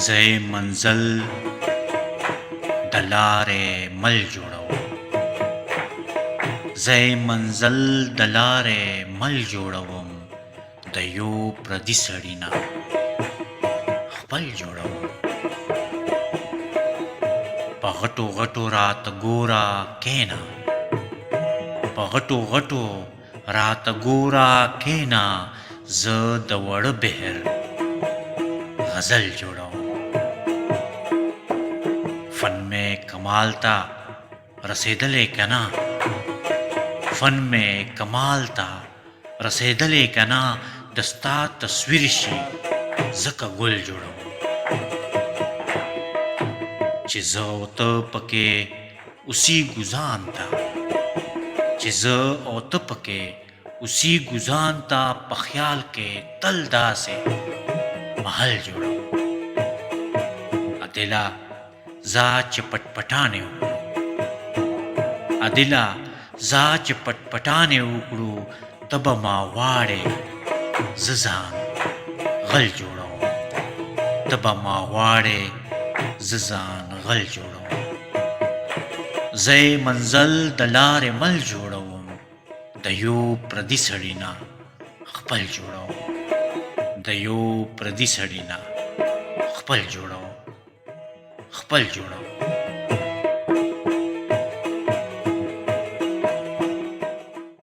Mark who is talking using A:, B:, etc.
A: زه منزل د لارې مل جوړوم. زه منزل د لارې مل جوړوم، د یو پردي سړي نه خپل جوړوم. په غټو غټو راته ګوره کېنه، په غټو غټو راته ګوره کېنه، زه د وړه بهر غزل جوړوم. فن میں کمال تا رسیدلې کنا، فن میں کمال تا رسیدلې کنا، دستا تصویر شي زکه ګل جوړوم. چې زه او ته پکې اسی ګزان تا، چې زه او ته پکې اسی ګزان تا، په خیال کې تل داسې محل جوړوم. ادله زا چې پټ پټانې وکړو، ادله زا چې پټ پټانې وکړو، ته به ما واړې زه ځان غل جوړوم. ته به ما واړې زه ځان غل جوړوم. زه منزل د لارې مل جوړوم، د یو پردي سړي نه خپل جوړوم. د یو پردي سړي نه خپل جوړوم، خپل جوړوم.